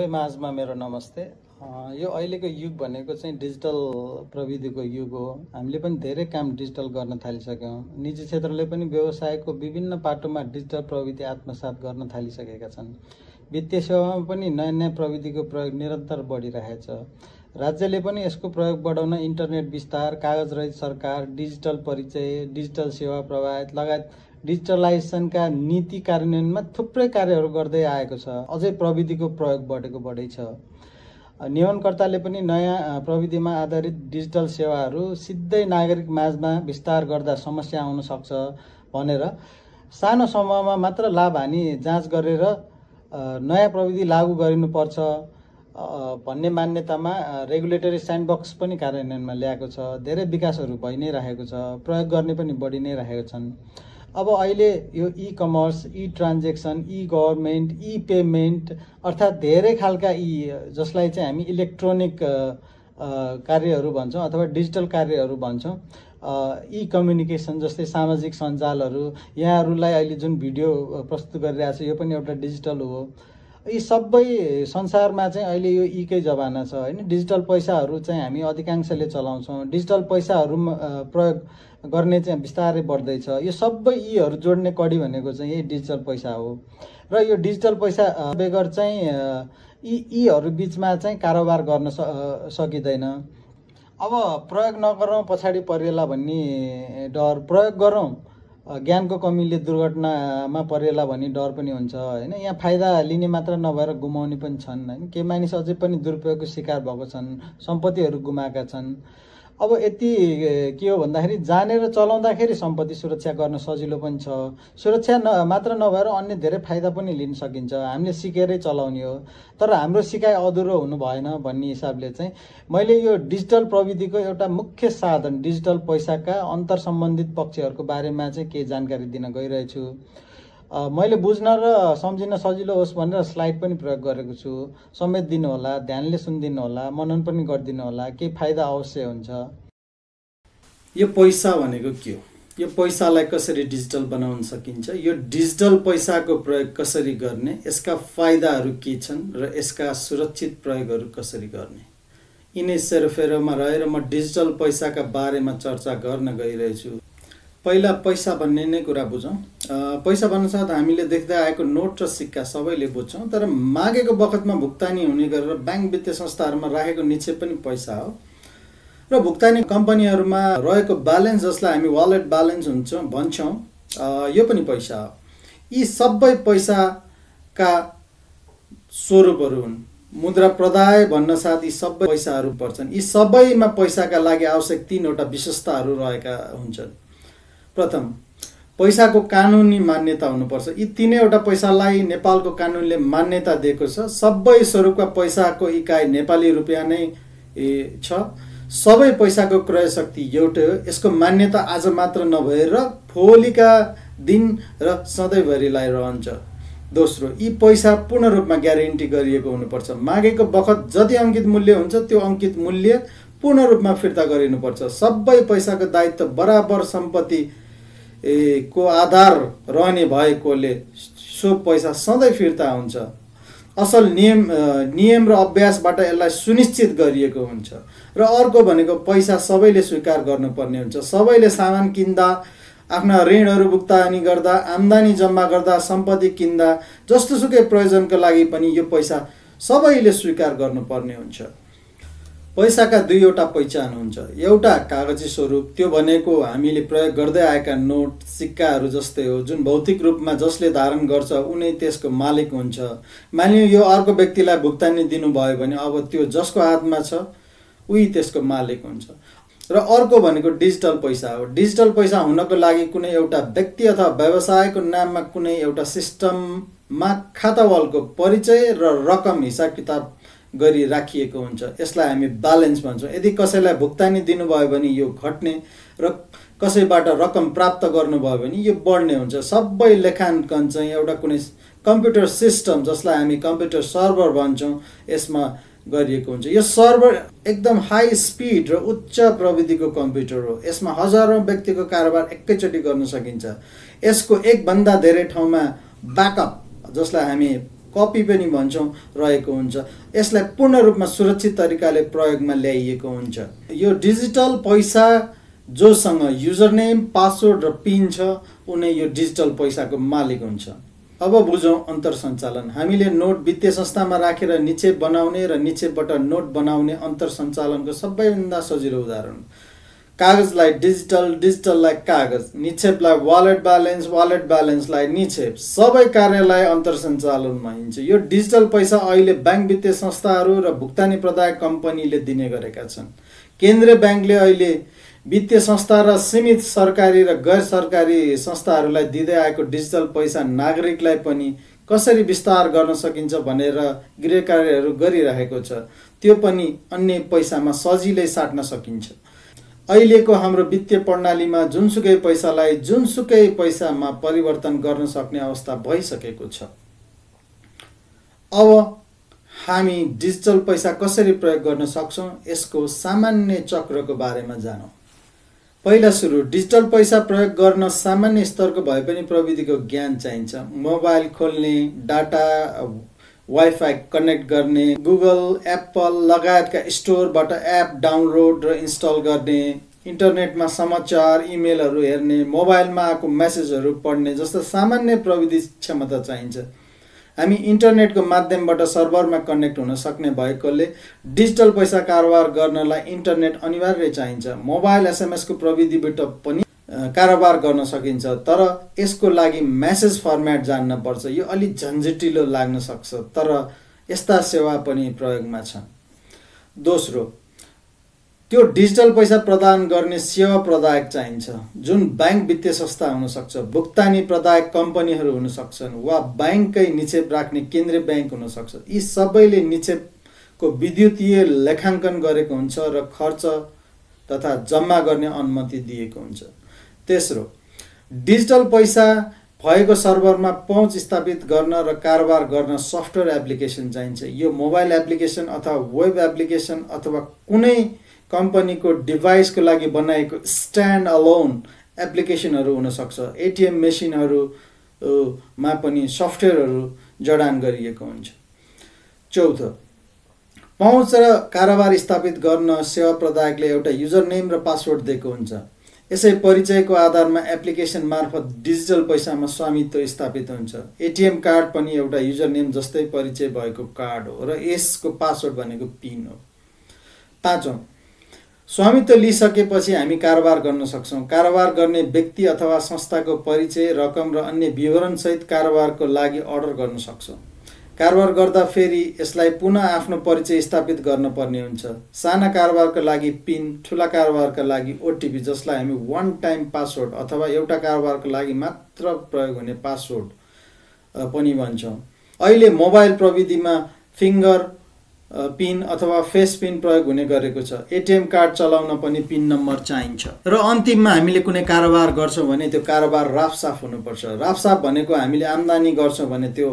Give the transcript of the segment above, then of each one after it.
माझमा मेरो नमस्ते। यो अहिलेको युग भनेको चाहिँ डिजिटल प्रविधिको युग हो। हामीले पनि धेरै काम डिजिटल गर्न थालिसक्यौँ। निजी क्षेत्रले पनि व्यवसायको विभिन्न पाटोमा डिजिटल प्रविधि आत्मसात गर्न थालिसकेका छन्। वित्तीय सेवामा पनि नयाँ नयाँ प्रविधिको प्रयोग निरन्तर बढिरहेछ। राज्यले पनि यसको प्रयोग बढाउन इन्टरनेट विस्तार, कागज रहित सरकार, डिजिटल परिचय, डिजिटल सेवा प्रवाह लगायत डिजिटलाइजेसनका नीति कार्यान्वयनमा थुप्रै कार्यहरू गर्दै आएको छ। अझै प्रविधिको प्रयोग बढेको छ। नियमनकर्ताले पनि नयाँ प्रविधिमा आधारित डिजिटल सेवाहरू सिधै नागरिक माझमा विस्तार गर्दा समस्या आउन सक्छ भनेर सानो समूहमा मात्र लाभ हानि जाँच गरेर नयाँ प्रविधि लागू गरिनुपर्छ भन्ने मान्यतामा रेगुलेटरी स्यान्डबक्स पनि कार्यान्वयनमा ल्याएको छ। धेरै विकासहरू भइ नै रहेको छ, प्रयोग गर्ने पनि बढी नै रहेको छन्। अब अहिले यो ई कमर्स, ई ट्रान्जेक्सन, ई गभर्मेन्ट, ई पेमेन्ट अर्थात् धेरै खालका जसलाई चाहिँ हामी इलेक्ट्रोनिक कार्यहरू भन्छौँ अथवा डिजिटल कार्यहरू भन्छौँ, ई कम्युनिकेसन जस्तै सामाजिक सञ्जालहरू, यहाँहरूलाई अहिले जुन भिडियो प्रस्तुत गरिरहेको छ यो पनि एउटा डिजिटल हो। यी सबै संसारमा चाहिँ अहिले यो ईकै जमाना छ हैन। डिजिटल पैसाहरू चाहिँ हामी अधिकांशले चलाउँछौँ। डिजिटल पैसाहरू प्रयोग गर्ने चाहिँ बिस्तारै बढ्दैछ। यो सबै यीहरू जोड्ने कडी भनेको चाहिँ यही डिजिटल पैसा हो। र यो डिजिटल पैसा बेगर चाहिँ यीहरू बिचमा चाहिँ कारोबार गर्न सकिँदैन। अब प्रयोग नगरौँ पछाडि परिएला भन्ने डर, प्रयोग गरौँ ज्ञानको कमीले दुर्घटनामा परेला भन्ने डर पनि हुन्छ हैन। यहाँ फाइदा लिने मात्र नभएर गुमाउने पनि छन् हैन। केही मानिस अझै पनि दुरुपयोगको शिकार भएको छन्, सम्पत्तिहरू गुमाएका छन्। अब यति के हो भन्दाखेरि जानेर चलाउँदाखेरि सम्पत्ति सुरक्षा गर्न सजिलो पनि छ। सुरक्षा मात्र नभएर अन्य धेरै फाइदा पनि लिन सकिन्छ। हामीले सिकेरै चलाउने हो। तर हाम्रो सिकाइ अधुरो हुनु भएन भन्ने हिसाबले चाहिँ मैले यो डिजिटल प्रविधिको एउटा मुख्य साधन डिजिटल पैसाका अन्तर सम्बन्धित पक्षहरूको बारेमा चाहिँ केही जानकारी दिन गइरहेछु। मैले बुझ्न र सम्झिन सजिलो होस् भनेर स्लाइड पनि प्रयोग गरेको छु। समेत दिनु होला, ध्यानले सुनिदिनु होला, मनन पनि गरिदिनु होला, केही फाइदा अवश्य हुन्छ। यो पैसा भनेको के हो? यो पैसालाई कसरी डिजिटल बनाउन सकिन्छ? यो डिजिटल पैसाको प्रयोग कसरी गर्ने? यसका फाइदाहरू के छन् र यसका सुरक्षित प्रयोगहरू कसरी गर्ने? यिनै सेरोफेरोमा रहेर म डिजिटल पैसाका बारेमा चर्चा गर्न गइरहेछु। पहिला पैसा भन्ने नै कुरा बुझौँ। पैसा भन्नुसाथ हामीले देख्दै आएको नोट र सिक्का सबैले बुझ्छौँ, तर मागेको बखतमा भुक्तानी हुने गरेर ब्याङ्क वित्तीय संस्थाहरूमा राखेको निक्षेप पनि पैसा हो। र भुक्तानी कम्पनीहरूमा रहेको ब्यालेन्स जसलाई हामी वालेट ब्यालेन्स भन्छौँ, यो पनि पैसा हो। यी सबै पैसाका स्वरूपहरू हुन्। मुद्रा प्रदाय भन्न साथ यी सबै पैसाहरू पर्छन्। यी सबैमा पैसाका लागि आवश्यक 3वटा विशेषताहरू रहेका हुन्छन्। प्रथम, पैसाको कानुनी मान्यता हुनुपर्छ। यी 3वटा पैसालाई नेपालको कानुनले मान्यता दिएको छ। सबै स्वरूपका पैसाको इकाइ नेपाली रुपियाँ नै छ। सबै पैसाको क्रय शक्ति एउटै हो। यसको मान्यता आज मात्र नभएर भोलिका दिन र सधैँभरिलाई रहन्छ। दोस्रो, यी पैसा पूर्ण रूपमा ग्यारेन्टी गरिएको हुनुपर्छ। मागेको बखत जति अङ्कित मूल्य हुन्छ त्यो अङ्कित मूल्य पूर्ण रूपमा फिर्ता गरिनुपर्छ। सबै पैसाको दायित्व बराबर सम्पत्ति को आधार रहने भएकोले सो पैसा सधैँ फिर्ता हुन्छ। असल नियम र अभ्यासबाट यसलाई सुनिश्चित गरिएको हुन्छ। र अर्को भनेको पैसा सबैले स्वीकार गर्नुपर्ने हुन्छ। सबैले सामान किन्दा, आफ्ना ऋणहरू भुक्तानी गर्दा, आम्दानी जम्मा गर्दा, सम्पत्ति किन्दा, जस्तोसुकै प्रयोजनको लागि पनि यो पैसा सबैले स्वीकार गर्नुपर्ने हुन्छ। पैसाका 2वटा पहिचान हुन्छ। एउटा कागजी स्वरूप, त्यो भनेको हामीले प्रयोग गर्दै आएका नोट सिक्काहरू जस्तै हो, जुन भौतिक रूपमा जसले धारण गर्छ उनी त्यसको मालिक हुन्छ। मानियो यो अर्को व्यक्तिलाई भुक्तानी दिनुभयो भने अब त्यो जसको हातमा छ उही त्यसको मालिक हुन्छ। र अर्को भनेको डिजिटल पैसा हो। डिजिटल पैसा हुनको लागि कुनै एउटा व्यक्ति अथवा व्यवसायको नाममा कुनै एउटा सिस्टममा खातावालको परिचय र रकम हिसाब किताब गरी राखिएको हुन्छ। यसलाई हामी ब्यालेन्स भन्छौँ। यदि कसैलाई भुक्तानी दिनुभयो भने यो घट्ने र कसैबाट रकम प्राप्त गर्नुभयो भने यो बढ्ने हुन्छ। सबै लेखाङ्कन चाहिँ एउटा कुनै कम्प्युटर सिस्टम जसलाई हामी कम्प्युटर सर्भर भन्छौँ यसमा गरिएको हुन्छ। यो सर्भर एकदम हाई स्पिड र उच्च प्रविधिको कम्प्युटर हो। यसमा हजारौं व्यक्तिको कारोबार एकैचोटि गर्न सकिन्छ। यसको एकभन्दा धेरै ठाउँमा ब्याकअप जसलाई हामी कपी पनि भन्छौँ रहेको हुन्छ। यसलाई पूर्ण रूपमा सुरक्षित तरिकाले प्रयोगमा ल्याइएको हुन्छ। यो डिजिटल पैसा जोसँग युजर नेम, पासवर्ड र पिन छ उनी यो डिजिटल पैसाको मालिक हुन्छ। अब बुझौँ अन्तर सञ्चालन। हामीले नोट वित्तीय संस्थामा राखेर निक्षेप बनाउने र निक्षेपबाट नोट बनाउने अन्तर सञ्चालनको सबैभन्दा सजिलो उदाहरण। कागजलाई डिजिटल, डिजिटललाई कागज, निक्षेपलाई वालेट ब्यालेन्स, वालेट ब्यालेन्सलाई निक्षेप, सबै कार्यलाई अन्तर सञ्चालनमा हिँड्छ। यो डिजिटल पैसा अहिले बैंक वित्तीय संस्थाहरू र भुक्तानी प्रदायक कम्पनीले दिने गरेका छन्। केन्द्रीय बैंकले अहिले वित्तीय संस्था र सीमित सरकारी र गैर सरकारी संस्थाहरूलाई दिँदै आएको डिजिटल पैसा नागरिकलाई पनि कसरी विस्तार गर्न सकिन्छ भनेर गृह कार्यहरू गरिरहेको छ। त्यो पनि अन्य पैसामा सजिलै साट्न सकिन्छ। अहिलेको हाम्रो वित्तीय प्रणालीमा जुनसुकै पैसालाई जुनसुकै पैसामा परिवर्तन गर्न सक्ने अवस्था भइसकेको छ। अब हामी डिजिटल पैसा कसरी प्रयोग गर्न सक्छौँ यसको सामान्य चक्रको बारेमा जानौँ। पहिला सुरु डिजिटल पैसा प्रयोग गर्न सामान्य स्तरको भए पनि प्रविधिको ज्ञान चाहिन्छ। मोबाइल खोल्ने, डाटा वाइफाई कनेक्ट गर्ने, गुगल, एप्पल लगायतका स्टोरबाट एप डाउनलोड र इन्स्टल गर्ने, इन्टरनेटमा समाचार, इमेलहरू हेर्ने, मोबाइलमा आएको मेसेजहरू पढ्ने जस्ता सामान्य प्रविधि क्षमता चाहिन्छ। हामी इन्टरनेटको माध्यमबाट सर्भरमा कनेक्ट हुन सक्ने भएकोले डिजिटल पैसा कारोबार गर्नलाई इन्टरनेट अनिवार्य चाहिन्छ। मोबाइल एसएमएसको प्रविधिबाट पनि कारोबार गर्न सकिन्छ, तर यसको लागि मेसेज फर्मेट जान्न पर्छ। यो अलि झन्झटिलो लाग्न सक्छ, तर यस्ता सेवा पनि प्रयोगमा छन्। दोस्रो, त्यो डिजिटल पैसा प्रदान गर्ने सेवा प्रदायक चाहिन्छ, जुन बैंक वित्तीय संस्था हुन सक्छ, भुक्तानी प्रदायक कम्पनीहरू हुन सक्छन्, वा बैंककै निक्षेप राख्ने केन्द्रीय बैंक हुन सक्छ। यी सबैले निक्षेपको विद्युतीय लेखाङ्कन गरेको हुन्छ र खर्च तथा जम्मा गर्ने अनुमति दिएको हुन्छ। तेस्रो, डिजिटल पैसा भएको सर्भरमा पहुँच स्थापित गर्न र कारोबार गर्न सफ्टवेयर एप्लिकेसन चाहिन्छ। यो मोबाइल एप्लिकेसन अथवा वेब एप्लिकेसन अथवा कुनै कम्पनीको डिभाइसको लागि बनाएको स्ट्यान्ड अलोन एप्लिकेसनहरू हुन सक्छ। एटिएम मेसिनहरूमा पनि सफ्टवेयरहरू जडान गरिएको हुन्छ। चौथो, पहुँच र कारोबार स्थापित गर्न सेवा प्रदायकले एउटा युजर नेम र पासवर्ड दिएको हुन्छ। यसै परिचयको आधारमा एप्लिकेसन मार्फत डिजिटल पैसामा स्वामित्व स्थापित हुन्छ। एटिएम कार्ड पनि एउटा युजर नेम जस्तै परिचय भएको कार्ड हो र यसको पासवर्ड भनेको पिन हो। पाँचौं, स्वामित्व लिइसकेपछि हामी कारोबार गर्न सक्छौँ। कारोबार गर्ने व्यक्ति अथवा संस्थाको परिचय, रकम र अन्य विवरणसहित कारोबारको लागि अर्डर गर्न सक्छौँ। कारोबार गर्दा फेरि यसलाई पुनः आफ्नो परिचय स्थापित गर्न पर्ने हुन्छ। साना कारोबारका लागि पिन, ठुला कारोबारका लागि ओटिपी, जसलाई हामी वान टाइम पासवर्ड अथवा एउटा कारोबारको लागि मात्र प्रयोग हुने पासवर्ड पनि भन्छौँ। अहिले मोबाइल प्रविधिमा फिङ्गर पिन अथवा फेस पिन प्रयोग हुने गरेको छ। एटिएम कार्ड चलाउन पनि पिन नम्बर चाहिन्छ। र अन्तिममा हामीले कुनै कारोबार गर्छौँ भने त्यो कारोबार राफसाफ हुनुपर्छ। राफसाफ भनेको हामीले आम्दानी गर्छौँ भने त्यो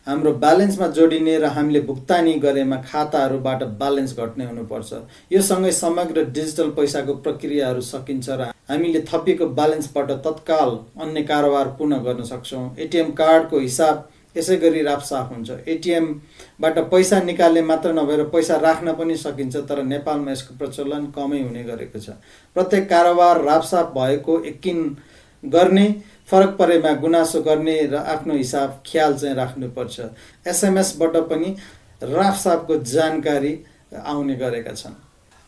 हाम्रो ब्यालेन्समा जोडिने र हामीले भुक्तानी गरेमा खाताहरूबाट ब्यालेन्स घट्ने हुनुपर्छ। यो सँगै समग्र डिजिटल पैसाको प्रक्रियाहरू सकिन्छ र हामीले थपिएको ब्यालेन्सबाट तत्काल अन्य कारोबार पुनः गर्न सक्छौँ। एटिएम कार्डको हिसाब यसै गरी राफसाफ हुन्छ। एटिएमबाट पैसा निकाल्ने मात्र नभएर पैसा राख्न पनि सकिन्छ, तर नेपालमा यसको प्रचलन कमै हुने गरेको छ। प्रत्येक कारोबार राफसाफ भएको यकिन गर्ने, फरक परेमा गुनासो गर्ने र आफ्नो हिसाब ख्याल चाहिँ राख्नुपर्छ। एसएमएसबाट पनि राफसाफको जानकारी आउने गरेका छन्।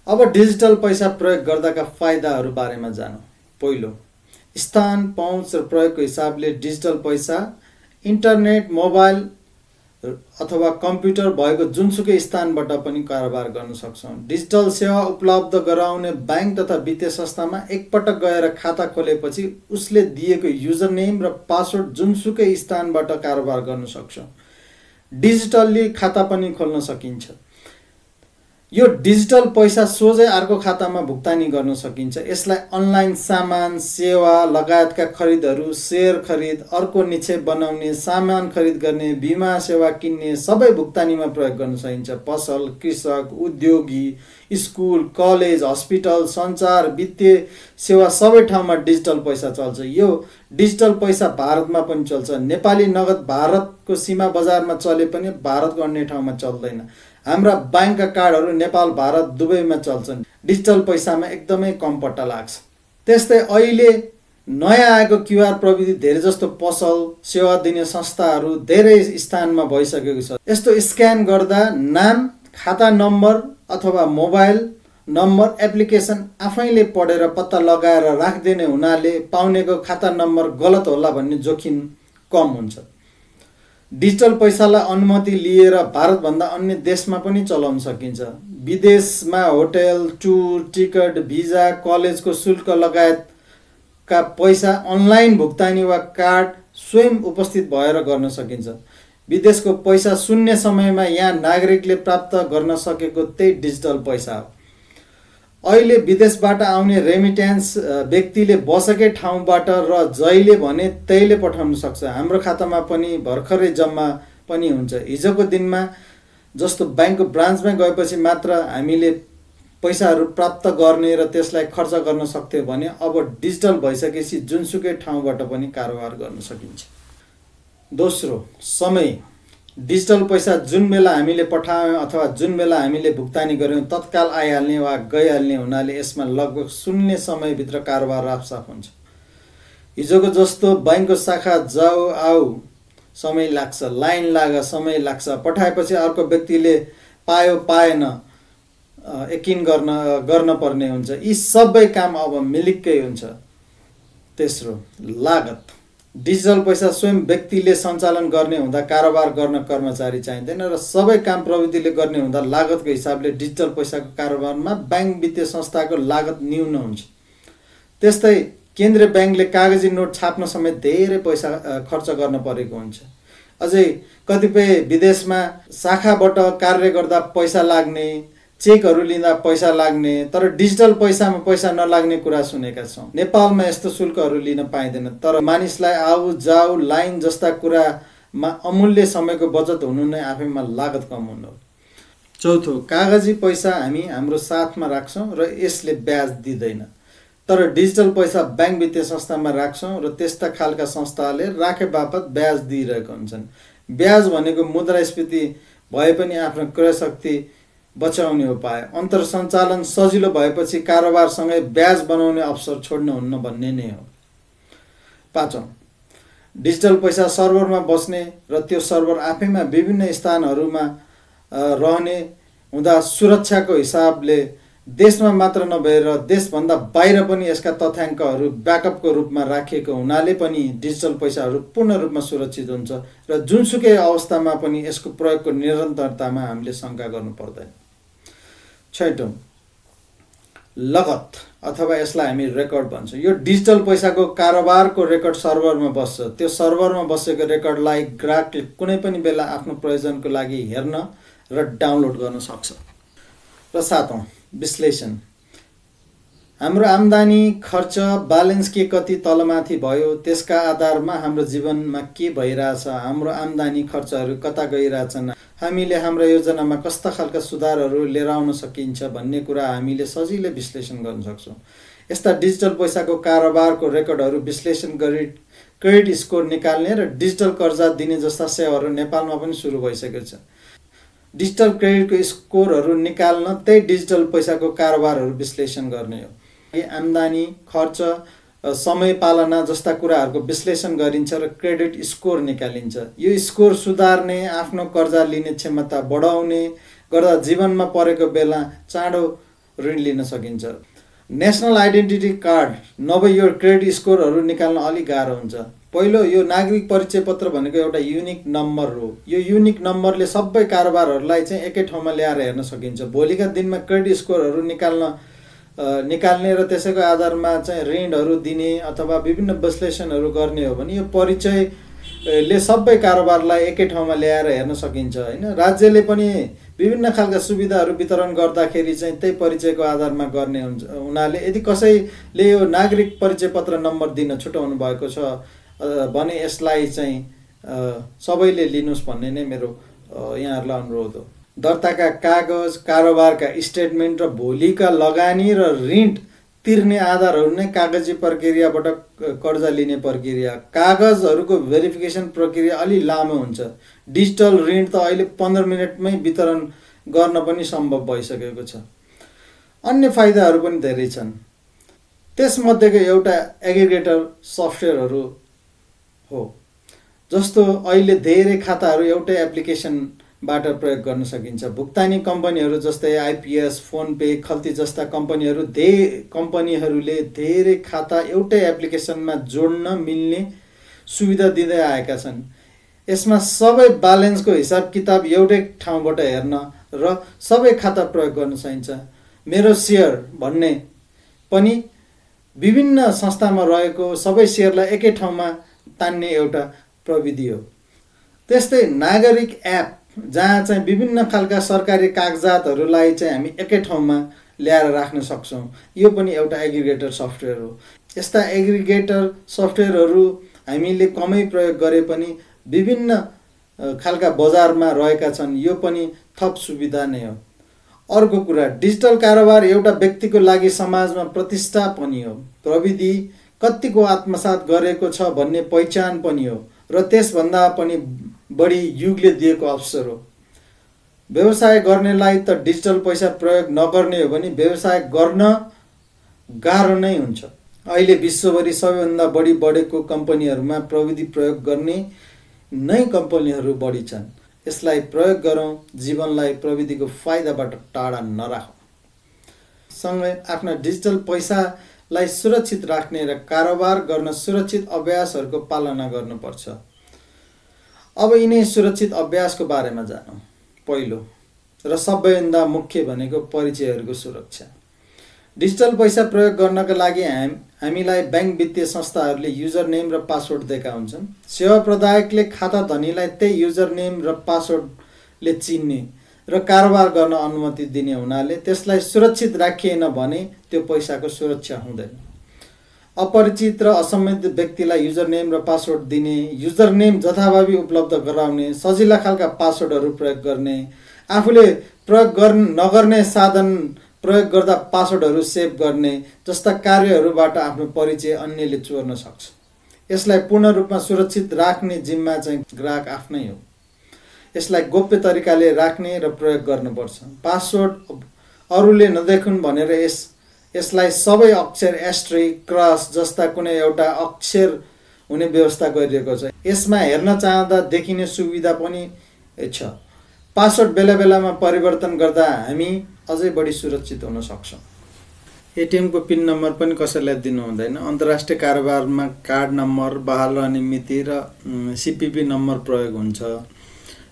अब डिजिटल पैसा प्रयोग गर्दाका फाइदाहरू बारेमा जानौँ। पहिलो, स्थान, पहुँच र प्रयोगको हिसाबले डिजिटल पैसा इन्टरनेट, मोबाइल अथवा कम्प्युटर भएको जुनसुकै स्थानबाट पनि कारोबार गर्न सक्छौँ। डिजिटल सेवा उपलब्ध गराउने बैंक तथा वित्तीय संस्थामा एकपटक गएर खाता खोलेपछि उसले दिएको युजर नेम र पासवर्ड जुनसुकै स्थानबाट कारोबार गर्न सक्छौँ। डिजिटल्ली खाता पनि खोल्न सकिन्छ। यो डिजिटल पैसा सोझै अर्को खातामा भुक्तानी गर्न सकिन्छ। यसलाई अनलाइन सामान, सेवा लगायतका खरिदहरू, शेयर खरिद, अर्को निक्षेप बनाउने, सामान खरिद गर्ने, बिमा सेवा किन्ने सबै भुक्तानीमा प्रयोग गर्न सकिन्छ। पसल, कृषक, उद्योगी स्कुल, कलेज, हस्पिटल, सञ्चार, वित्तीय सेवा सबै ठाउँमा डिजिटल पैसा चल्छ। यो डिजिटल पैसा भारतमा पनि चल्छ। नेपाली नगद भारतको सीमा बजारमा चले पनि भारतको अन्य ठाउँमा चल्दैन। हाम्रा ब्याङ्कका कार्डहरू नेपाल, भारत दुवैमा चल्छन्। डिजिटल पैसामा एकदमै कम पट्टा लाग्छ। त्यस्तै अहिले नयाँ आएको क्युआर प्रविधि धेरै जस्तो पसल, सेवा दिने संस्थाहरू धेरै स्थानमा भइसकेको छ। यस्तो स्क्यान गर्दा नाम, खाता नम्बर अथवा मोबाइल नम्बर एप्लिकेसन आफैले पढेर पत्ता लगाएर राखिदिने हुनाले पाउनेको खाता नम्बर गलत होला भन्ने जोखिम कम हुन्छ। डिजिटल पैसालाई अनुमति लिएर भारतभन्दा अन्य देशमा पनि चलाउन सकिन्छ। विदेशमा होटल, टुर, टिकट, भिजा, कलेजको शुल्क लगायतका पैसा अनलाइन भुक्तानी वा कार्ड स्वयं उपस्थित भएर गर्न सकिन्छ। विदेशको पैसा शून्य समयमा यहाँ नागरिकले प्राप्त गर्न सकेको त्यही डिजिटल पैसा हो। अहिले विदेशबाट आउने रेमिट्यान्स व्यक्तिले बसेकै ठाउँबाट र जहिले भने त्यहीले पठाउन सक्छ। हाम्रो खातामा पनि भर्खरै जम्मा पनि हुन्छ। हिजोको दिनमा जस्तो ब्याङ्कको ब्रान्चमा गएपछि मात्र हामीले पैसाहरू प्राप्त गर्ने र त्यसलाई खर्च गर्न सक्थ्यौँ भने अब डिजिटल भइसकेपछि जुनसुकै ठाउँबाट पनि कारोबार गर्न सकिन्छ। दोस्रो, समय। डिजिटल पैसा जुन बेला हामीले पठायौँ अथवा जुन बेला हामीले भुक्तानी गऱ्यौँ तत्काल आइहाल्ने वा गइहाल्ने हुनाले यसमा लगभग शून्य समयभित्र कारोबार राफसाफ हुन्छ। हिजोको जस्तो ब्याङ्कको शाखा जाऊ आऊ समय लाग्छ, लाइन लाग समय लाग्छ, पठाएपछि अर्को व्यक्तिले पायो पाएन यकिन गर्न पर्ने हुन्छ। यी सबै काम अब मिलिक्कै हुन्छ। तेस्रो, लागत। डिजिटल पैसा स्वयं व्यक्तिले सञ्चालन गर्ने हुँदा कारोबार गर्न कर्मचारी चाहिँदैन र सबै काम प्रविधिले गर्ने हुँदा लागतको हिसाबले डिजिटल पैसाको कारोबारमा ब्याङ्क वित्तीय संस्थाको लागत न्यून हुन्छ। त्यस्तै केन्द्रीय ब्याङ्कले कागजी नोट छाप्न समेत धेरै पैसा खर्च गर्न परेको हुन्छ। अझै कतिपय विदेशमा शाखाबाट कार्य गर्दा पैसा लाग्ने, चेकहरू लिँदा पैसा लाग्ने, तर डिजिटल पैसामा पैसा नलाग्ने कुरा सुनेका छौँ। नेपालमा यस्तो शुल्कहरू लिन पाइँदैन, तर मानिसलाई आऊ जाऊ, लाइन जस्ता कुरामा अमूल्य समयको बचत हुनु नै आफैमा लागत कम हुनु हो। चौथो, कागजी पैसा हामी हाम्रो साथमा राख्छौँ र यसले ब्याज दिँदैन, तर डिजिटल पैसा ब्याङ्क वित्तीय संस्थामा राख्छौँ र त्यस्ता खालका संस्थाले राखे बापत ब्याज दिइरहेका हुन्छन्। ब्याज भनेको मुद्रास्फीति भए पनि आफ्नो क्रय शक्ति बचाउने उपाय। अन्तर सञ्चालन सजिलो भएपछि कारोबारसँगै ब्याज बनाउने अवसर छोड्नुहुन्न भन्ने नै हो। पाँचौँ, डिजिटल पैसा सर्भरमा बस्ने र त्यो सर्भर आफैमा विभिन्न स्थानहरूमा रहने हुँदा सुरक्षाको हिसाबले देशमा मात्र नभएर देशभन्दा बाहिर पनि यसका तथ्याङ्कहरू ब्याकअपको रूपमा राखिएको हुनाले पनि डिजिटल पैसाहरू पूर्ण रूपमा सुरक्षित हुन्छ र जुनसुकै अवस्थामा पनि यसको प्रयोगको निरन्तरतामा हामीले शङ्का गर्नु पर्दैन। छैटौँ, लगत अथवा यसलाई हामी रेकर्ड भन्छौँ। यो डिजिटल पैसाको कारोबारको रेकर्ड सर्भरमा बस्छ। त्यो सर्भरमा बसेको रेकर्डलाई ग्राहकले कुनै पनि बेला आफ्नो प्रयोजनको लागि हेर्न र डाउनलोड गर्न सक्छ। र सातौँ, विश्लेषण। हाम्रो आम्दानी, खर्च, ब्यालेन्स के कति तलमाथि भयो त्यसका आधारमा हाम्रो जीवनमा के भइरहेछ, हाम्रो आम्दानी खर्चहरू कता गइरहेछन्, हामीले हाम्रो योजनामा कस्ता खालका सुधारहरू लिएर आउन सकिन्छ भन्ने कुरा हामीले सजिलै विश्लेषण गर्न सक्छौँ। यस्ता डिजिटल पैसाको कारोबारको रेकर्डहरू विश्लेषण गरी क्रेडिट स्कोर निकाल्ने र डिजिटल कर्जा दिने जस्ता सेवाहरू नेपालमा पनि सुरु भइसकेको छ। डिजिटल क्रेडिटको स्कोरहरू निकाल्न त्यही डिजिटल पैसाको कारोबारहरू विश्लेषण गर्ने हो। आम्दानी, खर्च, समय पालना जस्ता कुराहरूको विश्लेषण गरिन्छ र क्रेडिट स्कोर निकालिन्छ। यो स्कोर सुधार्ने, आफ्नो कर्जा लिने क्षमता बढाउने गर्दा जीवनमा परेको बेला चाँडो ऋण लिन सकिन्छ। नेसनल आइडेन्टिटी कार्ड नभए यो क्रेडिट स्कोरहरू निकाल्न अलिक गाह्रो हुन्छ। पहिलो, यो नागरिक परिचय पत्र भनेको एउटा युनिक नम्बर हो। यो युनिक नम्बरले सबै कारोबारहरूलाई चाहिँ एकै ठाउँमा ल्याएर हेर्न सकिन्छ। भोलिका दिनमा क्रेडिट स्कोरहरू निकाल्ने र त्यसैको आधारमा चाहिँ ऋणहरू दिने अथवा विभिन्न विश्लेषणहरू गर्ने हो भने यो परिचयले सबै कारोबारलाई एकै ठाउँमा ल्याएर हेर्न सकिन्छ हैन। राज्यले पनि विभिन्न खालका सुविधाहरू वितरण गर्दाखेरि चाहिँ त्यही परिचयको आधारमा गर्ने हुनाले यदि कसैले यो नागरिक परिचय पत्र नम्बर दिन छुटाउनु भएको छ भने यसलाई चाहिँ सबैले लिनुस् भन्ने नै मेरो यहाँहरूलाई अनुरोध हो। दर्ताका कागज, कारोबारका स्टेटमेन्ट र भोलिका लगानी र ऋण तिर्ने आधारहरू नै कागजी प्रक्रियाबाट कर्जा लिने प्रक्रिया। कागजहरूको भेरिफिकेसन प्रक्रिया अलि लामो हुन्छ। डिजिटल ऋण त अहिले 15 मिनटमै वितरण गर्न पनि सम्भव भइसकेको छ। अन्य फाइदाहरू पनि धेरै छन्। त्यसमध्येको एउटा एग्रिगेटर सफ्टवेयरहरू हो, जस्तो अहिले धेरै खाताहरू एउटै एप्लिकेसनबाट प्रयोग गर्न सकिन्छ। भुक्तानी कम्पनीहरू जस्तै आइपिएस, फोन पे, खल्ती जस्ता कम्पनीहरूले धेरै खाता एउटै एप्लिकेसनमा जोड्न मिल्ने सुविधा दिँदै आएका छन्। यसमा सबै ब्यालेन्सको हिसाब किताब एउटै ठाउँबाट हेर्न र सबै खाता प्रयोग गर्न सकिन्छ। मेरो सेयर भन्ने पनि विभिन्न संस्थामा रहेको सबै सेयरलाई एकै ठाउँमा तान्ने एउटा प्रविधि हो। त्यस्तै नागरिक एप, जहाँ चाहिँ विभिन्न खालका सरकारी कागजातहरूलाई चाहिँ हामी एकै ठाउँमा ल्याएर राख्न सक्छौँ, यो पनि एउटा एग्रिगेटर सफ्टवेयर हो। यस्ता एग्रिगेटर सफ्टवेयरहरू हामीले कमै प्रयोग गरे पनि विभिन्न खालका बजारमा रहेका छन्, यो पनि थप सुविधा नै हो। अर्को कुरा, डिजिटल कारोबार एउटा व्यक्तिको लागि समाजमा प्रतिष्ठा पनि हो। प्रविधि कतिको आत्मसात गरेको छ भन्ने पहिचान पनि हो र त्यसभन्दा पनि बढी युगले दिएको अवसर हो। व्यवसाय गर्नेलाई त डिजिटल पैसा प्रयोग नगर्ने हो भने व्यवसाय गर्न गाह्रो नै हुन्छ। अहिले विश्वभरि सबैभन्दा बढी बढेको कम्पनीहरूमा प्रविधि प्रयोग गर्ने नै कम्पनीहरू बढी छन्। यसलाई प्रयोग गरौँ, जीवनलाई प्रविधिको फाइदाबाट टाढा नराखौँ। सँगै आफ्ना डिजिटल पैसालाई सुरक्षित राख्ने र कारोबार गर्न सुरक्षित अभ्यासहरूको पालना गर्नुपर्छ। अब यिनै सुरक्षित अभ्यासको बारेमा जानौँ। पहिलो र सबैभन्दा मुख्य भनेको परिचयहरूको सुरक्षा। डिजिटल पैसा प्रयोग गर्नका लागि हामीलाई बैंक वित्तीय संस्थाहरूले युजर नेम र पासवर्ड दिएका हुन्छन्। सेवा प्रदायकले खाता धनीलाई त्यही युजर नेम र पासवर्डले चिन्ने र कारोबार गर्न अनुमति दिने हुनाले त्यसलाई सुरक्षित राखिएन भने त्यो पैसाको सुरक्षा हुँदैन। अपरिचित र असम्बन्धित व्यक्तिलाई युजर नेम र पासवर्ड दिने, युजर नेम जथाभावी उपलब्ध गराउने, सजिला खालका पासवर्डहरू प्रयोग गर्ने, आफूले प्रयोग नगर्ने साधन प्रयोग गर्दा पासवर्डहरू सेभ गर्ने जस्ता कार्यहरूबाट आफ्नो परिचय अन्यले चोर्न सक्छ। यसलाई पूर्ण रूपमा सुरक्षित राख्ने जिम्मा चाहिँ ग्राहक आफ्नै हो। यसलाई गोप्य तरिकाले राख्ने र प्रयोग गर्नुपर्छ। पासवर्ड अरूले नदेखुन् भनेर यसलाई सबै अक्षर, एस्ट्रिक, क्रस जस्ता कुनै एउटा अक्षर हुने व्यवस्था गरिएको छ। यसमा हेर्न चाहँदा देखिने सुविधा पनि छ। पासवर्ड बेला बेलामा परिवर्तन गर्दा हामी अझै बढी सुरक्षित हुन सक्छौँ। एटिएमको पिन नम्बर पनि कसैलाई दिनु हुँदैन। अन्तर्राष्ट्रिय कारोबारमा कार्ड नम्बर, बहाल रहने मिति र सिपिपी नम्बर प्रयोग हुन्छ।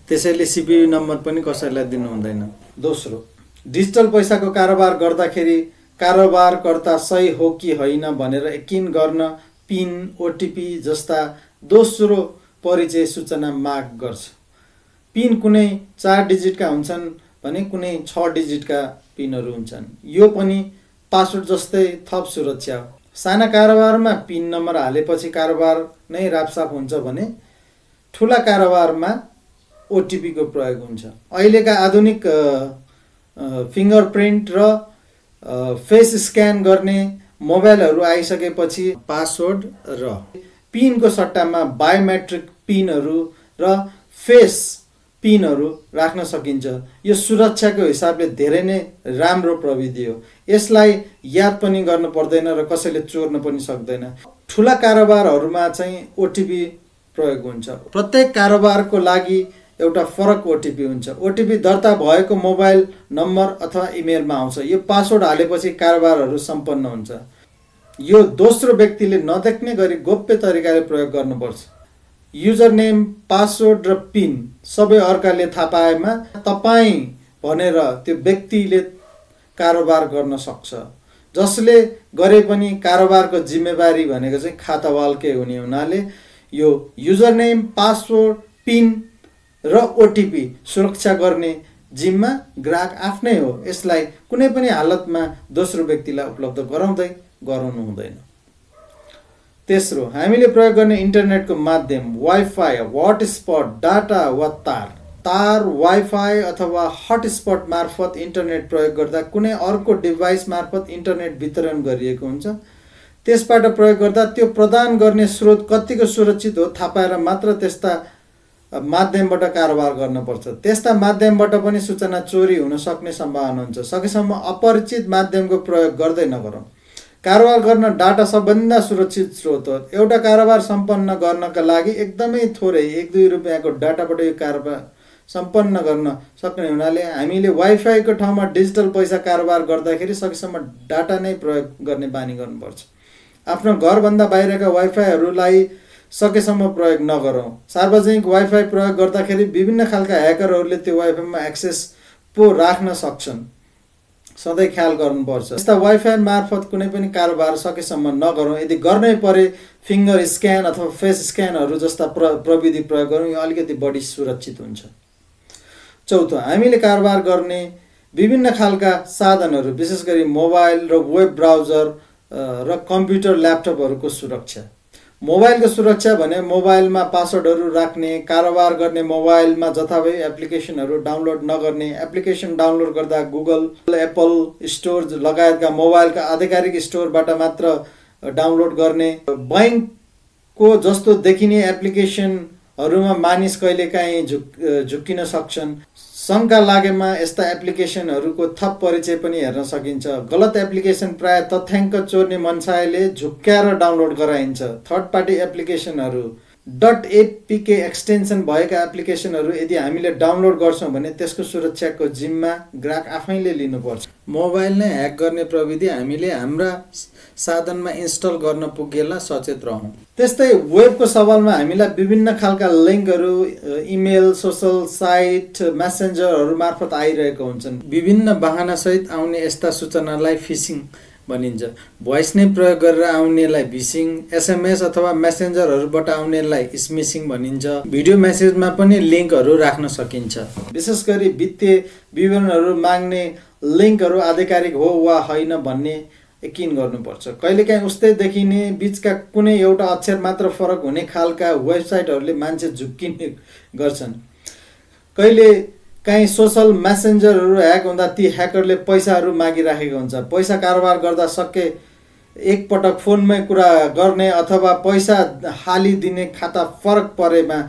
त्यसैले सिपिपी नम्बर पनि कसैलाई दिनु हुँदैन। दोस्रो, डिजिटल पैसाको कारोबार गर्दाखेरि कारोबारकर्ता सही हो कि होइन भनेर यकिन गर्न पिन, ओटिपी जस्ता दोस्रो परिचय सूचना माग गर्छ। पिन कुनै 4 डिजिटका हुन्छन् भने कुनै 6 डिजिटका पिनहरू हुन्छन्। यो पनि पासवर्ड जस्तै थप सुरक्षा हो। साना कारोबारमा पिन नम्बर हालेपछि कारोबार नै रापसाप हुन्छ भने ठुला कारोबारमा ओटिपीको प्रयोग हुन्छ। अहिलेका आधुनिक फिङ्गरप्रिन्ट र फेस स्क्यान गर्ने मोबाइलहरू आइसकेपछि पासवर्ड र पिनको सट्टामा बायोमेट्रिक पिनहरू र फेस पिनहरू राख्न सकिन्छ। यो सुरक्षाको हिसाबले धेरै नै राम्रो प्रविधि हो। यसलाई याद पनि गर्नु पर्दैन र कसैले चोर्न पनि सक्दैन। ठुला कारोबारहरूमा चाहिँ ओटिपी प्रयोग हुन्छ। प्रत्येक कारोबारको लागि एउटा फरक ओटिपी हुन्छ। ओटिपी दर्ता भएको मोबाइल नम्बर अथवा इमेलमा आउँछ। यो पासवर्ड हालेपछि कारोबारहरू सम्पन्न हुन्छ। यो दोस्रो व्यक्तिले नदेख्ने गरी गोप्य तरिकाले प्रयोग गर्नुपर्छ। युजर नेम, पासवर्ड र पिन सबै अर्काले थाहा पाएमा तपाईँ भनेर त्यो व्यक्तिले कारोबार गर्न सक्छ। जसले गरे पनि कारोबारको जिम्मेवारी भनेको चाहिँ खातावालकै हुने हुनाले यो युजर नेम, पासवर्ड, पिन र ओटिपी सुरक्षा गर्ने जिम्मा ग्राहक आफ्नै हो। यसलाई कुनै पनि हालतमा दोस्रो व्यक्तिलाई उपलब्ध गराउनु हुँदैन। तेस्रो, हामीले प्रयोग गर्ने इन्टरनेटको माध्यम वाइफाई, हटस्पट, डाटा वा तार तार, वाइफाई अथवा हटस्पट मार्फत इन्टरनेट प्रयोग गर्दा कुनै अर्को डिभाइस मार्फत इन्टरनेट वितरण गरिएको हुन्छ। त्यसबाट प्रयोग गर्दा त्यो प्रदान गर्ने स्रोत कतिको सुरक्षित हो थाहा पाएर मात्र त्यस्ता माध्यमबाट कारोबार गर्नुपर्छ। त्यस्ता माध्यमबाट पनि सूचना चोरी हुन सक्ने सम्भावना हुन्छ। सकेसम्म अपरिचित माध्यमको प्रयोग गर्दै नगरौँ। कारोबार गर्न डाटा सबभन्दा सुरक्षित स्रोत हो। एउटा कारोबार सम्पन्न गर्नका लागि एकदमै थोरै 1-2 रुपियाँको डाटाबाट यो कारोबार सम्पन्न गर्न सक्ने हुनाले हामीले वाइफाईको ठाउँमा डिजिटल पैसा कारोबार गर्दाखेरि सकेसम्म डाटा नै प्रयोग गर्ने बानी गर्नुपर्छ। आफ्नो घरभन्दा बाहिरका वाइफाईहरूलाई सकेसम्म प्रयोग नगरौँ। सार्वजनिक वाइफाई प्रयोग गर्दाखेरि विभिन्न खालका ह्याकरहरूले त्यो वाइफाईमा एक्सेस पो राख्न सक्छन्। सधैँ ख्याल गर्नुपर्छ। यस्ता वाइफाई मार्फत कुनै पनि कारोबार सकेसम्म नगरौँ। यदि गर्नै परे फिङ्गर स्क्यान अथवा फेस स्क्यानहरू जस्ता प्रविधि प्रयोग गरौँ। यो अलिकति बढी सुरक्षित हुन्छ। चौथो, हामीले कारोबार गर्ने विभिन्न खालका साधनहरू विशेष गरी मोबाइल र वेब ब्राउजर र कम्प्युटर ल्यापटपहरूको सुरक्षा। मोबाइलको सुरक्षा भने मोबाइलमा पासवर्डहरू राख्ने, कारोबार गर्ने मोबाइलमा जथाभावी एप्लिकेसनहरू डाउनलोड नगर्ने, एप्लिकेसन डाउनलोड गर्दा गुगल, एप्पल स्टोर लगायतका मोबाइलका आधिकारिक स्टोरबाट मात्र डाउनलोड गर्ने, बैंकको जस्तो देखिने एप्लिकेसनहरूमा मानिस कहिलेकाहीँ झुक्किन सक्छन्। शङ्का लागेमा यस्ता एप्लिकेसनहरूको थप परिचय पनि हेर्न सकिन्छ। गलत एप्लिकेसन प्राय तथ्याङ्क चोर्ने मनसायले झुक्क्याएर डाउनलोड गराइन्छ। थर्ड पार्टी एप्लिकेसनहरू .apk एक्सटेन्सन भएका एप्लिकेसनहरू यदि हामीले डाउनलोड गर्छौँ भने त्यसको सुरक्षाको जिम्मा ग्राहक आफैले लिनुपर्छ। मोबाइल नै ह्याक गर्ने प्रविधि हामीले हाम्रा साधनमा इन्स्टल गर्न पुगेला सचेत रहौँ। त्यस्तै वेबको सवालमा हामीलाई विभिन्न खालका लिङ्कहरू इमेल, सोसल साइट, मेसेन्जरहरू मार्फत आइरहेको हुन्छन्। विभिन्न बहानासहित आउने यस्ता सूचनालाई फिसिङ भनिन्छ। भोइस नै प्रयोग गरेर आउनेलाई फिसिङ, एसएमएस अथवा मेसेन्जरहरूबाट आउनेलाई स्मिसिङ भनिन्छ। भिडियो मेसेजमा पनि लिङ्कहरू राख्न सकिन्छ। विशेष गरी वित्तीय विवरणहरू माग्ने लिङ्कहरू आधिकारिक हो वा होइन भन्ने यकिन गर्नुपर्छ। कहिलेकाहीँ उस्तै देखिने बिचका कुनै एउटा अक्षर मात्र फरक हुने खालका वेबसाइटहरूले मान्छे झुक्किने गर्छन्। कहिले काहीँ सोसल मेसेन्जरहरू ह्याक हुँदा ती ह्याकरले पैसाहरू मागिराखेको हुन्छ। पैसा कारोबार गर्दा सके एकपटक फोनमै कुरा गर्ने अथवा पैसा हालिदिने खाता फरक परेमा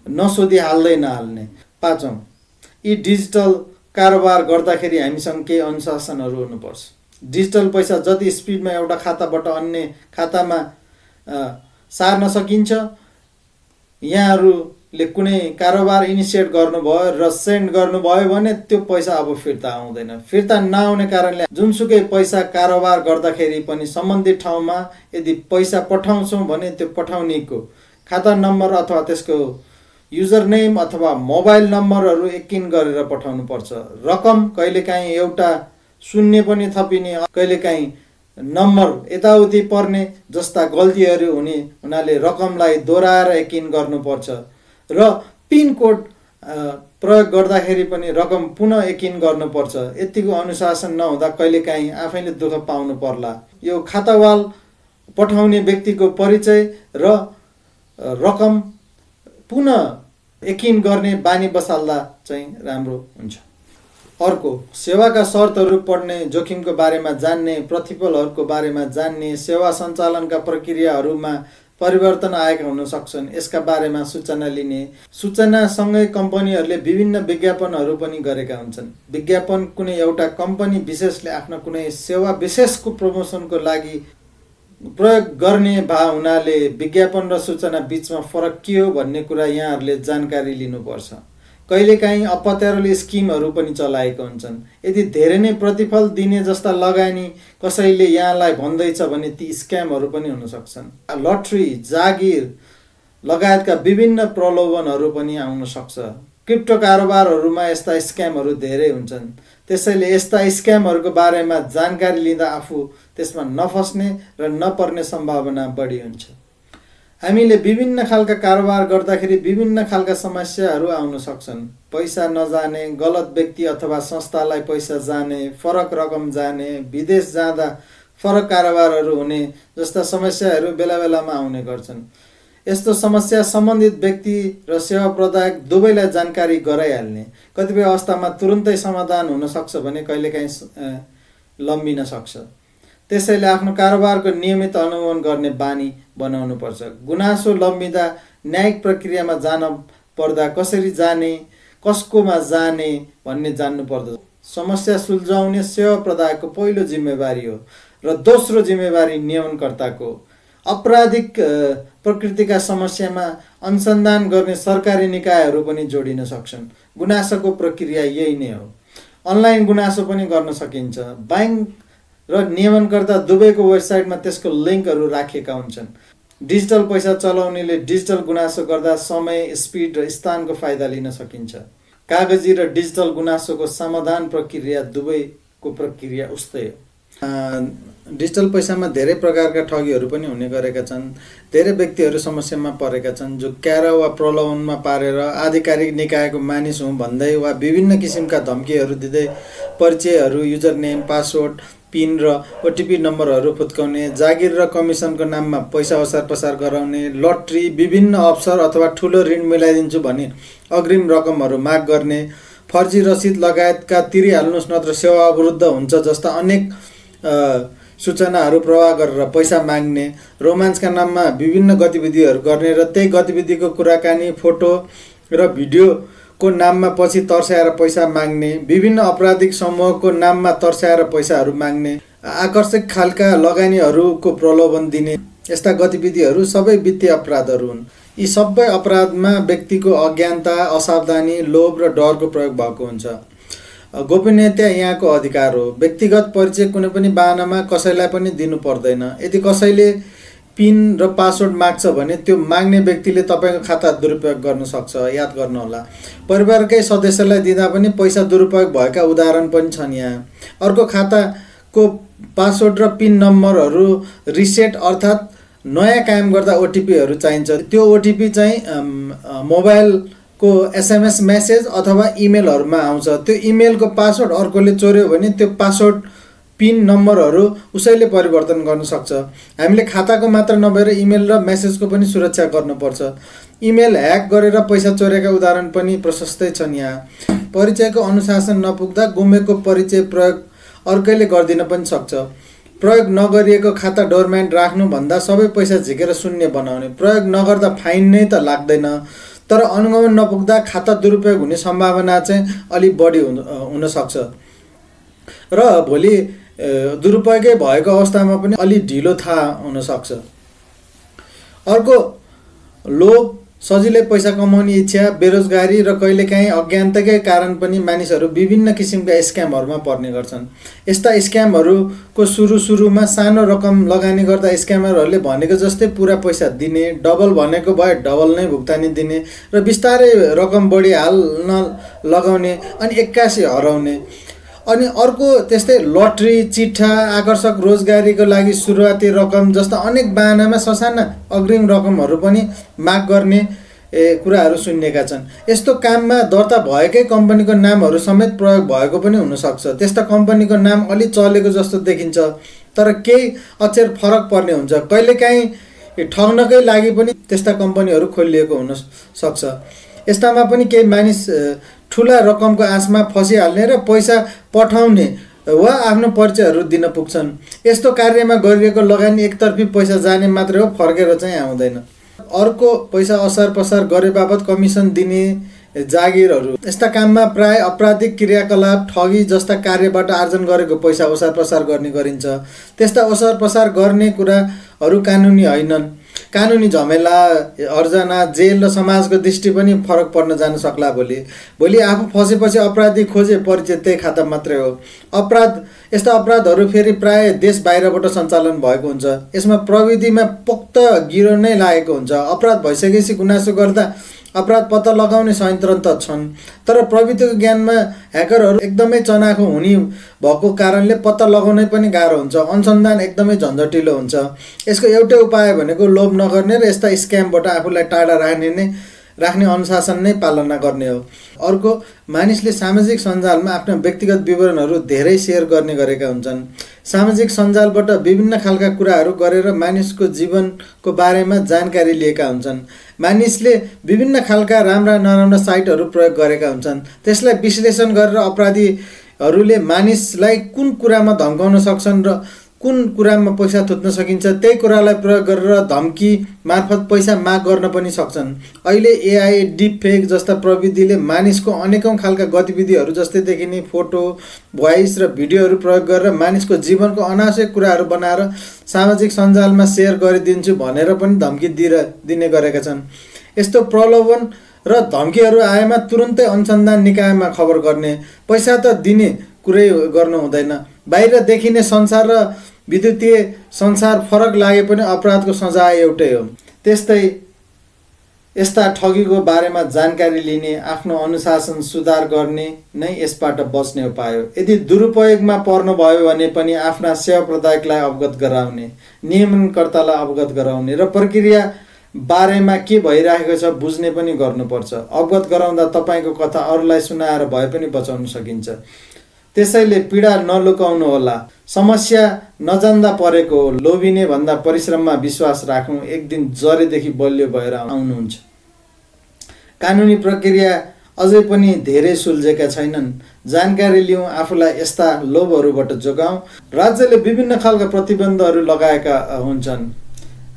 नसोधी हाल्दै नहाल्ने। पाँचौँ, यी डिजिटल कारोबार गर्दाखेरि हामीसँग केही अनुशासनहरू हुनुपर्छ। डिजिटल पैसा जति स्पिडमा एउटा खाताबाट अन्य खातामा सार्न सकिन्छ। यहाँहरूले कुनै कारोबार इनिसिएट गर्नुभयो र सेन्ड गर्नुभयो भने त्यो पैसा अब फिर्ता आउँदैन। फिर्ता नआउने कारणले जुनसुकै पैसा कारोबार गर्दाखेरि पनि सम्बन्धित ठाउँमा यदि पैसा पठाउँछौँ भने त्यो पठाउनेको खाता नम्बर अथवा त्यसको युजर नेम अथवा मोबाइल नम्बरहरू यकिन गरेर पठाउनुपर्छ। रकम कहिलेकाहीँ एउटा शून्य पनि थपिने, कहिलेकाहीँ नम्बर यताउति पर्ने जस्ता गल्तीहरू हुने हुनाले रकमलाई दोहोऱ्याएर यकिन गर्नुपर्छ र पिनकोड प्रयोग गर्दाखेरि पनि रकम पुनः यकिन गर्नुपर्छ। यतिको अनुशासन नहुँदा कहिलेकाहीँ आफैले दुःख पाउनु पर्ला। यो खातावाल पठाउने व्यक्तिको परिचय र रकम पुनः यकिन गर्ने बानी बसाल्दा चाहिँ राम्रो हुन्छ। अर्को, सेवाका शर्तहरू पढ्ने, जोखिमको बारेमा जान्ने, प्रतिफलहरूको बारेमा जान्ने, सेवा सञ्चालनका प्रक्रियाहरूमा परिवर्तन आएका हुन सक्छन् यसका बारेमा सूचना लिने। सूचनासँगै कम्पनीहरूले विभिन्न विज्ञापनहरू पनि गरेका हुन्छन्। विज्ञापन कुनै एउटा कम्पनी विशेषले आफ्ना कुनै सेवा विशेषको प्रमोसनको लागि प्रयोग गर्ने भए हुनाले विज्ञापन र सूचना बीचमा फरक के हो भन्ने कुरा यहाँहरूले जानकारी लिनुपर्छ। कहिलेकाहीँ अपत्यारोले स्किमहरू पनि चलाएको हुन्छन्। यदि धेरै नै प्रतिफल दिने जस्ता लगानी कसैले यहाँलाई भन्दैछ भने ती स्क्यामहरू पनि हुन सक्छन्। लटरी, जागिर लगायतका विभिन्न प्रलोभनहरू पनि आउन सक्छ। क्रिप्टो कारोबारहरूमा यस्ता स्क्यामहरू धेरै हुन्छन्। त्यसैले यस्ता स्क्यामहरूको बारेमा जानकारी लिँदा आफू त्यसमा नफस्ने र नपर्ने सम्भावना बढी हुन्छ। हामीले विभिन्न खालका कारोबार गर्दाखेरि विभिन्न खालका समस्याहरू आउन सक्छन्। पैसा नजाने, गलत व्यक्ति अथवा संस्थालाई पैसा जाने, फरक रकम जाने, विदेश जाँदा फरक कारोबारहरू हुने जस्ता समस्याहरू बेला बेलामा आउने गर्छन्। यस्तो समस्या सम्बन्धित व्यक्ति र सेवा प्रदायक दुवैलाई जानकारी गराइहाल्ने। कतिपय अवस्थामा तुरुन्तै समाधान हुन सक्छ भने कहिलेकाहीँ लम्बिन सक्छ। त्यसैले आफ्नो कारोबारको नियमित अनुगमन गर्ने बानी बनाउनु पर्छ। गुनासो लम्बिँदा न्यायिक प्रक्रियामा जान पर्दा कसरी जाने, कसकोमा जाने भन्ने जान्नु पर्दछ। समस्या सुल्झाउने सेवा प्रदायकको पहिलो जिम्मेवारी हो र दोस्रो जिम्मेवारी नियमनकर्ताको। आपराधिक प्रकृतिका समस्यामा अनुसन्धान गर्ने सरकारी निकायहरू पनि जोडिन सक्छन्। गुनासोको प्रक्रिया यही नै हो। अनलाइन गुनासो पनि गर्न सकिन्छ। बैंक र नियमनकर्ता दुवैको वेबसाइटमा त्यसको लिङ्कहरू राखिएका हुन्छन्। डिजिटल पैसा चलाउनेले डिजिटल गुनासो गर्दा समय, स्पिड र स्थानको फाइदा लिन सकिन्छ। कागजी र डिजिटल गुनासोको समाधान प्रक्रिया दुवैको प्रक्रिया उस्तै हो। डिजिटल पैसामा धेरै प्रकारका ठगीहरू पनि हुने गरेका छन्। धेरै व्यक्तिहरू समस्यामा परेका छन् जो क्यारा वा प्रलोभनमा पारेर आधिकारिक निकायको मानिस हुँ भन्दै वा विभिन्न किसिमका धम्कीहरू दिँदै परिचयहरू, युजर नेम, पासवर्ड, पिन र ओटिपी नम्बरहरू फुत्काउने, जागिर र कमिसनको नाममा पैसा ओसार पसार गराउने, लटरी, विभिन्न अवसर अथवा ठुलो ऋण मिलाइदिन्छु भने अग्रिम रकमहरू माग गर्ने, फर्जी रसिद लगायतका तिरिहाल्नुहोस् नत्र सेवा अवरुद्ध हुन्छ जस्ता अनेक सूचनाहरू प्रवाह गरेर पैसा माग्ने, रोमान्सका नाममा विभिन्न गतिविधिहरू गर्ने र त्यही गतिविधिको कुराकानी, फोटो र भिडियोको नाममा पछि तर्साएर पैसा माग्ने, विभिन्न आपराधिक समूहको नाममा तर्साएर पैसाहरू माग्ने, आकर्षक खालका लगानीहरूको प्रलोभन दिने, यस्ता गतिविधिहरू सबै वित्तीय अपराधहरू हुन्। यी सबै अपराधमा व्यक्तिको अज्ञानता, असावधानी, लोभ र डरको प्रयोग भएको हुन्छ। गोपनीयता यहाँको अधिकार हो। व्यक्तिगत परिचय कुनै पनि बाहनामा कसैलाई पनि दिनु पर्दैन। यदि कसैले पिन र पासवर्ड माग्छ भने त्यो माग्ने व्यक्तिले तपाईँको खाता दुरुपयोग गर्न सक्छ, याद गर्नुहोला। परिवारकै सदस्यलाई दिँदा पनि पैसा दुरुपयोग भएका उदाहरण पनि छन् यहाँ। अर्को खाताको पासवर्ड र पिन नम्बरहरू रिसेट अर्थात् नयाँ कायम गर्दा ओटिपीहरू चाहिन्छ। त्यो ओटिपी चाहिँ मोबाइलको एसएमएस मेसेज अथवा इमेलहरूमा आउँछ। त्यो इमेलको पासवर्ड अर्कोले चोर्यो भने त्यो पासवर्ड पिन नम्बरहरू उसैले परिवर्तन गर्न सक्छ। हामीले खाताको मात्र नभएर इमेल र मेसेजको पनि सुरक्षा गर्नुपर्छ। इमेल ह्याक गरेर पैसा चोरेका उदाहरण पनि प्रशस्तै छन् यहाँ। परिचयको अनुशासन नपुग्दा गुमेको परिचय प्रयोग अर्कैले गरिदिन पनि सक्छ। प्रयोग नगरिएको खाता डोरम्यान्ट राख्नुभन्दा सबै पैसा झिकेर शून्य बनाउने। प्रयोग नगर्दा फाइन नै त लाग्दैन, तर अनुगमन नपुग्दा खाता दुरुपयोग हुने सम्भावना चाहिँ अलिक बढी हुनसक्छ र भोलि दुरुपयोगै भएको अवस्थामा पनि अलि ढिलो थाहा हुनसक्छ। अर्को लोभ, सजिलै पैसा कमाउने इच्छा, बेरोजगारी र कहिलेकाहीँ अज्ञानताकै कारण पनि मानिसहरू विभिन्न किसिमका स्क्यामहरूमा पर्ने गर्छन्। यस्ता स्क्यामहरूको सुरुमा सानो रकम लगानी गर्दा स्क्यामरहरूले भनेको जस्तै पुरा पैसा दिने, डबल भनेको भए डबल नै भुक्तानी दिने र बिस्तारै रकम बढी हाल्न लगाउने अनि एक्कासी हराउने। अनि अर्को त्यस्तै लटरी, चिट्ठा, आकर्षक रोजगारीको लागि सुरुवाती रकम जस्ता अनेक बाहनामा ससाना अग्रिम रकमहरू पनि माग गर्ने कुराहरू सुन्नेका छन्। यस्तो काममा दर्ता भएकै कम्पनीको नामहरू समेत प्रयोग भएको पनि हुनसक्छ। त्यस्ता कम्पनीको नाम अलि चलेको जस्तो देखिन्छ तर केही अक्षर फरक पर्ने हुन्छ। कहिलेकाहीँ ठग्नकै लागि पनि त्यस्ता कम्पनीहरू खोलिएको हुनसक्छ। यस्तामा पनि केही मानिस ठुला रकमको आशमा फसिहाल्ने र पैसा पठाउने वा आफ्नो परिचयहरू दिन पुग्छन्। यस्तो कार्यमा गरिएको लगानी एकतर्फी पैसा जाने मात्रै हो, फर्केर चाहिँ आउँदैन। अर्को पैसा असार पसार गरे बापत कमिसन दिने, जागिरहरू, यस्ता काममा प्राय आपराधिक क्रियाकलाप, ठगी जस्ता कार्यबाट आर्जन गरेको पैसा ओसार पसार गर्ने गरिन्छ। त्यस्ता ओसार पसार गर्ने कुराहरू कानुनी होइनन्। कानुनी झमेला, अर्जना, जेल र समाजको दृष्टि पनि फरक पर्न जान सक्ला। भोलि आफू फसेपछि अपराधी खोजे परिचय त्यही खाता मात्रै हो। यस्ता अपराधहरू फेरि प्राय देश बाहिरबाट सञ्चालन भएको हुन्छ। यसमा प्रविधिमा पोख्त गिरो नै लागेको हुन्छ। अपराध भइसकेपछि गुनासो गर्दा अपराध पत्ता लगाउने संयन्त्र त छन्, तर प्रविधिको ज्ञानमा ह्याकरहरू एकदमै चनाखो हुने भएको कारणले पत्ता लगाउनै पनि गाह्रो हुन्छ। अनुसन्धान एकदमै झन्झटिलो हुन्छ। यसको एउटै उपाय भनेको लोभ नगर्ने र यस्ता स्क्यामबाट आफूलाई टाढा राख्ने नै राख्ने अनुशासन नै पालना गर्ने हो। अर्को, मानिसले सामाजिक सञ्जालमा आफ्ना व्यक्तिगत विवरणहरू धेरै सेयर गर्ने गरेका हुन्छन्। सामाजिक सञ्जालबाट विभिन्न खालका कुराहरू गरेर मानिसको जीवनको बारेमा जानकारी लिएका हुन्छन्। मानिसले विभिन्न खालका राम्रा नराम्रा साइटहरू प्रयोग गरेका हुन्छन्। त्यसलाई विश्लेषण गरेर अपराधीहरूले मानिसलाई कुन कुरामा धम्काउन सक्छन् र कुन कुरामा पैसा थुत्न सकिन्छ त्यही कुरालाई प्रयोग गरेर धम्की मार्फत पैसा माग गर्न पनि सक्छन्। अहिले एआई, डिप फेक जस्ता प्रविधिले मानिसको अनेकौं खालका गतिविधिहरू जस्तै देखिने फोटो, भोइस र भिडियोहरू प्रयोग गरेर मानिसको जीवनको अनावश्यक कुराहरू बनाएर सामाजिक सञ्जालमा सेयर गरिदिन्छु भनेर पनि धम्की दिने गरेका छन्। यस्तो प्रलोभन र धम्कीहरू आएमा तुरुन्तै अनुसन्धान निकायमा खबर गर्ने, पैसा त दिने कुरै गर्नु हुँदैन। बाहिर देखिने संसार र विद्युतीय संसार फरक लागे पनि अपराधको सजाय एउटै हो। त्यस्तै यस्ता ठगीको बारेमा जानकारी लिने, आफ्नो अनुशासन सुधार गर्ने नै यसबाट बच्ने उपाय हो। यदि दुरुपयोगमा पर्नुभयो भने पनि आफ्ना सेवा प्रदायकलाई अवगत गराउने, नियमनकर्तालाई अवगत गराउने र प्रक्रिया बारेमा के भइरहेको छ बुझ्ने पनि गर्नुपर्छ। अवगत गराउँदा तपाईँको कथा अरूलाई सुनाएर भए पनि बचाउन सकिन्छ। त्यसैले पीडा नलुकाउनु होला। समस्या नजान्दा परेको हो। लोभिने भन्दा परिश्रममा विश्वास राख्नु, एक दिन जरेदेखि बलियो भएर आउनुहुन्छ। कानुनी प्रक्रिया अझै पनि धेरै सुल्झेका छैनन्। जानकारी लिउँ, आफूलाई यस्ता लोभहरूबाट जोगाउँ। राज्यले विभिन्न खालका प्रतिबन्धहरू लगाएका हुन्छन्।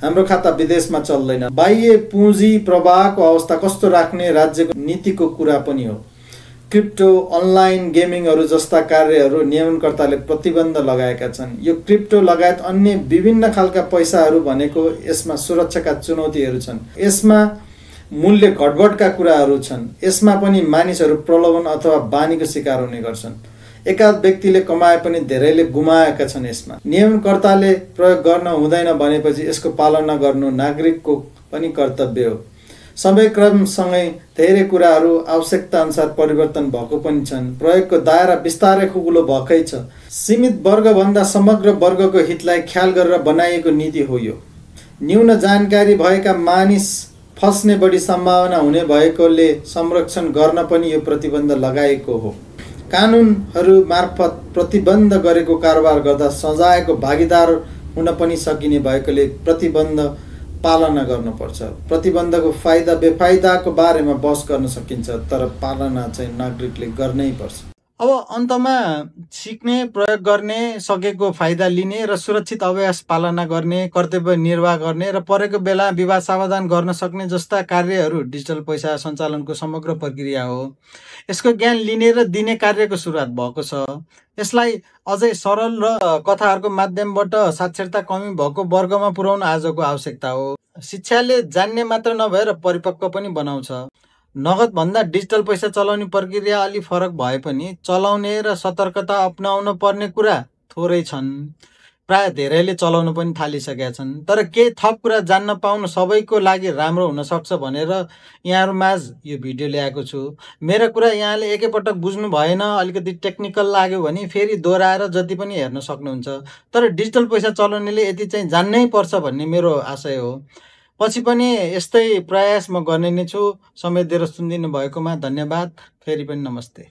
हाम्रो खाता विदेशमा चल्दैन। बाह्य पुँजी प्रवाहको अवस्था कस्तो राख्ने राज्यको नीतिको कुरा पनि हो। क्रिप्टो, अनलाइन गेमिङहरू जस्ता कार्यहरू नियमनकर्ताले प्रतिबन्ध लगाएका छन्। यो क्रिप्टो लगायत अन्य विभिन्न खालका पैसाहरू भनेको यसमा सुरक्षाका चुनौतीहरू छन्। यसमा मूल्य घटबडका कुराहरू छन्। यसमा पनि मानिसहरू प्रलोभन अथवा बानीको शिकार हुने गर्छन्। एकाध व्यक्तिले कमाए पनि धेरैले गुमाएका छन्। यसमा नियमकर्ताले प्रयोग गर्न हुँदैन भनेपछि यसको पालना गर्नु नागरिकको पनि कर्तव्य हो। समयक्रमसँगै धेरै कुराहरू आवश्यकता अनुसार परिवर्तन भएको पनि छन्। प्रयोगको दायरा बिस्तारै खुकुलो भएकै छ। सीमित वर्गभन्दा समग्र वर्गको हितलाई ख्याल गरेर बनाइएको नीति हो यो। न्यून जानकारी भएका मानिस फस्ने बढी सम्भावना हुने भएकोले संरक्षण गर्न पनि यो प्रतिबन्ध लगाएको हो। कानुनहरू मार्फत प्रतिबन्ध गरेको कारोबार गर्दा सजायको भागीदार हुन पनि सकिने भएकोले प्रतिबन्ध पालना गर्नुपर्छ। प्रतिबन्धको फाइदा बेफाइदाको बारेमा बहस गर्न सकिन्छ, तर पालना चाहिँ नागरिकले गर्नै पर्छ। अब अन्तमा सिक्ने, प्रयोग गर्ने, सकेको फाइदा लिने र सुरक्षित अभ्यास पालना गर्ने, कर्तव्य निर्वाह गर्ने र परेको बेला विवाद समाधान गर्न सक्ने जस्ता कार्यहरू डिजिटल पैसा सञ्चालनको समग्र प्रक्रिया हो। यसको ज्ञान लिने र दिने कार्यको सुरुवात भएको छ। यसलाई अझै सरल र कथाहरूको माध्यमबाट साक्षरता कमी भएको वर्गमा पुर्याउन आजको आवश्यकता हो। शिक्षाले जान्ने मात्र नभएर परिपक्व पनि बनाउँछ। नगद भन्दा डिजिटल पैसा चलाउने प्रक्रिया अलि फरक भए पनि चलाउने र सतर्कता अपनाउन पर्ने कुरा थोरै छन्। प्राय धेरैले चलाउन पनि थालिसकेका छन्। तर केही थप कुरा जान्न पाउनु सबैको लागि राम्रो हुन सक्छ भनेर यहाँहरूमाझ यो भिडियो ल्याएको छु। मेरो कुरा यहाँले एकैपटक बुझ्नु भएन, अलिकति टेक्निकल लाग्यो भने फेरि दोहोऱ्याएर जति पनि हेर्न सक्नुहुन्छ। तर डिजिटल पैसा चलाउनेले यति चाहिँ जान्नै पर्छ भन्ने मेरो आशय हो। पछि पनि यस्तै प्रयास म गर्ने नै छु। समय दिएर सुनिदिनु भएकोमा धन्यवाद। फेरि पनि नमस्ते।